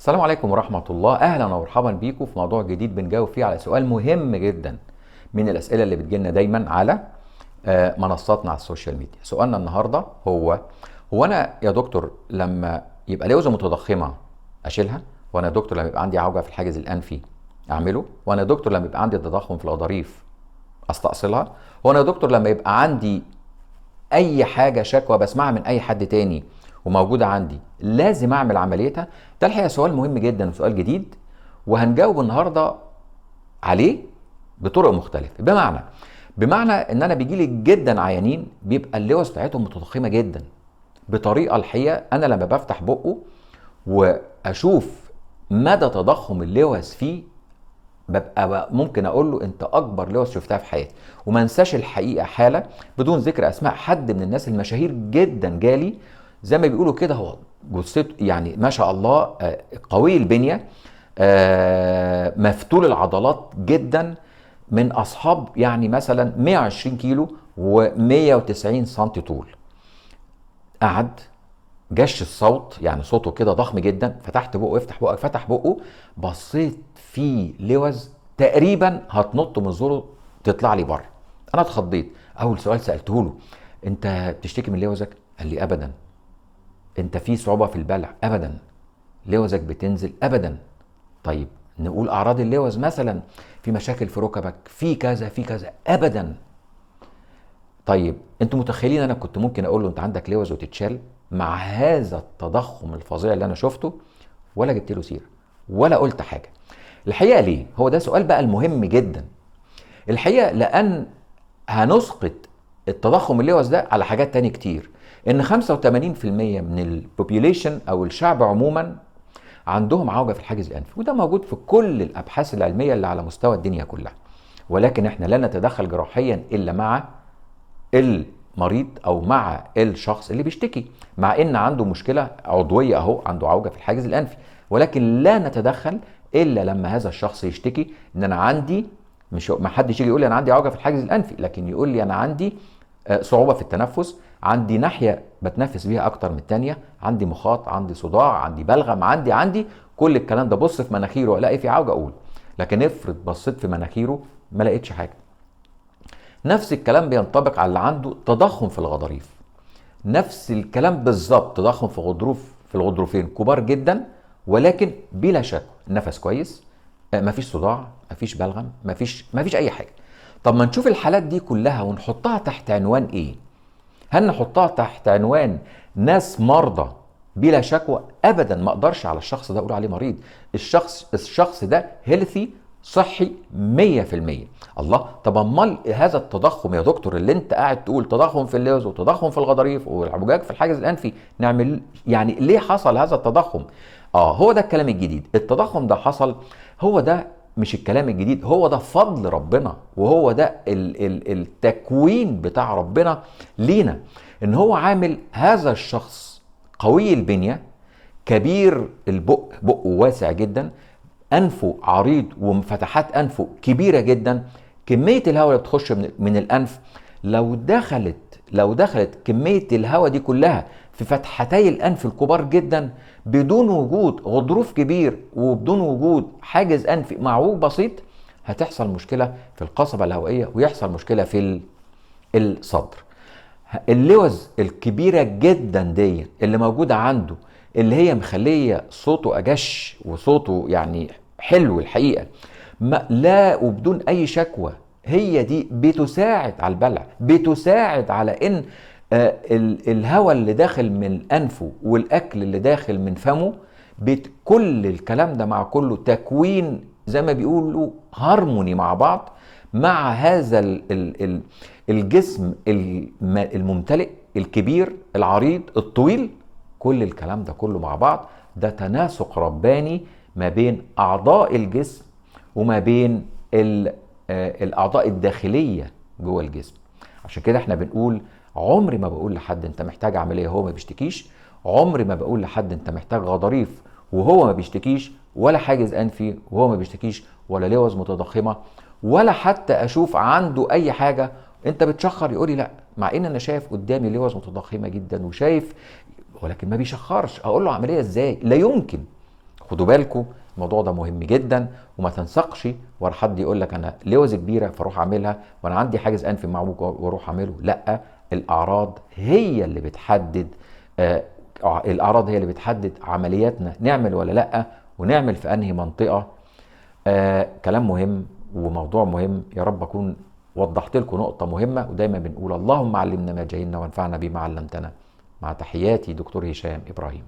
السلام عليكم ورحمة الله. أهلا ومرحبا بيكم في موضوع جديد بنجاوب فيه على سؤال مهم جدا من الأسئلة اللي بتجيلنا دايما على منصاتنا على السوشيال ميديا. سؤالنا النهاردة هو أنا يا دكتور لما يبقى لي وزن متضخمة أشيلها؟ وأنا يا دكتور لما يبقى عندي عوجة في الحاجز الأنفي أعمله؟ وأنا يا دكتور لما يبقى عندي تضخم في الغضاريف أستأصلها؟ وأنا يا دكتور لما يبقى عندي اي حاجه شكوى بسمعها من اي حد تاني وموجوده عندي لازم اعمل عمليتها؟ ده الحقيقه سؤال مهم جدا وسؤال جديد، وهنجاوب النهارده عليه بطرق مختلفه. بمعنى ان انا بيجي لي جدا عيانين بيبقى اللوز بتاعتهم متضخمه جدا بطريقه، الحقيقه انا لما بفتح بقه واشوف مدى تضخم اللوز فيه ببقى ممكن اقول له انت اكبر لوز شفتها في حياتي. وما انساش الحقيقه حاله بدون ذكر اسماء حد من الناس المشاهير جدا جالي زي ما بيقولوا كده، هو جثته يعني ما شاء الله قوي البنيه، مفتول العضلات جدا، من اصحاب يعني مثلا 120 كيلو و190 سم طول. قعد جش الصوت، يعني صوته كده ضخم جدا، فتحت بقه، افتح بقك، فتح بقه، بصيت في لوز تقريبا هتنط من زوره تطلع لي بره. انا اتخضيت. اول سؤال سالته له، انت بتشتكي من لوزك؟ قال لي ابدا. انت في صعوبه في البلع؟ ابدا. لوزك بتنزل؟ ابدا. طيب نقول اعراض اللوز مثلا، في مشاكل في ركبك، في كذا في كذا؟ ابدا. طيب انتوا متخيلين انا كنت ممكن اقول له انت عندك لوز وتتشال مع هذا التضخم الفظيع اللي انا شفته؟ ولا جبت له سيره ولا قلت حاجه. الحقيقه ليه؟ هو ده سؤال بقى المهم جدا. الحقيقه لان هنسقط التضخم اللوز ده على حاجات تانية كتير. ان 85% من البوبيوليشن او الشعب عموما عندهم عوجه في الحاجز الانفي، وده موجود في كل الابحاث العلميه اللي على مستوى الدنيا كلها. ولكن احنا لا نتدخل جراحيا الا مع المريض او مع الشخص اللي بيشتكي، مع ان عنده مشكله عضويه، اهو عنده عوجه في الحاجز الانفي، ولكن لا نتدخل الا لما هذا الشخص يشتكي ان انا عندي، مش ما حدش يجي يقول لي انا عندي عوجه في الحاجز الانفي، لكن يقول لي انا عندي صعوبه في التنفس، عندي ناحيه بتنفس بيها اكتر من الثانيه، عندي مخاط، عندي صداع، عندي بلغم، عندي كل الكلام ده. بص في مناخيره الاقي في عوجه اقول. لكن افرض بصيت في مناخيره ما لقيتش حاجه. نفس الكلام بينطبق على اللي عنده تضخم في الغضاريف، نفس الكلام بالظبط، تضخم في غضروف، في الغضروفين كبار جدا، ولكن بلا شك النفس كويس، مفيش صداع، مفيش بلغم، مفيش اي حاجه. طب ما نشوف الحالات دي كلها ونحطها تحت عنوان ايه؟ هل نحطها تحت عنوان ناس مرضى بلا شكوى؟ ابدا. ما اقدرش على الشخص ده اقول عليه مريض. الشخص ده هيلثي، صحي 100%. الله، طب امال هذا التضخم يا دكتور اللي انت قاعد تقول تضخم في اللوز وتضخم في الغضاريف والعوجاج في الحاجز الانفي، نعمل يعني ليه حصل هذا التضخم؟ هو ده الكلام الجديد. التضخم ده حصل، هو ده مش الكلام الجديد، هو ده فضل ربنا، وهو ده التكوين بتاع ربنا لينا، ان هو عامل هذا الشخص قوي البنية، كبير البق، بقه واسع جدا، انفه عريض وفتحات انفه كبيرة جدا، كمية الهواء اللي بتخش من الانف لو دخلت كمية الهواء دي كلها في فتحتي الانف الكبار جدا بدون وجود غضروف كبير وبدون وجود حاجز انفي معوج بسيط، هتحصل مشكلة في القصبة الهوائية ويحصل مشكلة في الصدر. اللوز الكبيرة جدا دي اللي موجودة عنده، اللي هي مخلية صوته أجش وصوته يعني حلو الحقيقة، ما لا وبدون أي شكوى، هي دي بتساعد على البلع، بتساعد على إن الهواء اللي داخل من أنفه والأكل اللي داخل من فمه، كل الكلام ده مع كله تكوين زي ما بيقولوا هارموني مع بعض، مع هذا الجسم الممتلئ الكبير العريض الطويل. كل الكلام ده كله مع بعض ده تناسق رباني ما بين أعضاء الجسم وما بين الأعضاء الداخلية جوه الجسم. عشان كده احنا بنقول عمري ما بقول لحد انت محتاج عملية وهو ما بيشتكيش، عمري ما بقول لحد انت محتاج غضاريف وهو ما بيشتكيش، ولا حاجز انفي وهو ما بيشتكيش، ولا لوز متضخمة، ولا حتى اشوف عنده اي حاجة انت بتشخر يقولي لا، مع ان انا شايف قدامي لوز متضخمة جدا وشايف، ولكن ما بيشخرش. اقول له عملية ازاي؟ لا يمكن. خدوا بالكم الموضوع ده مهم جدا، وما تنسقش ورا حد يقول لك انا لوز كبيره فاروح اعملها، وانا عندي حاجز انفي معوج واروح اعمله. لا، الاعراض هي اللي بتحدد الاعراض هي اللي بتحدد عملياتنا نعمل ولا لا، ونعمل في انهي منطقه. كلام مهم وموضوع مهم. يا رب اكون وضحت لكم نقطه مهمه. ودايما بنقول اللهم علمنا ما جهلنا وانفعنا بما علمتنا. مع تحياتي دكتور هشام ابراهيم.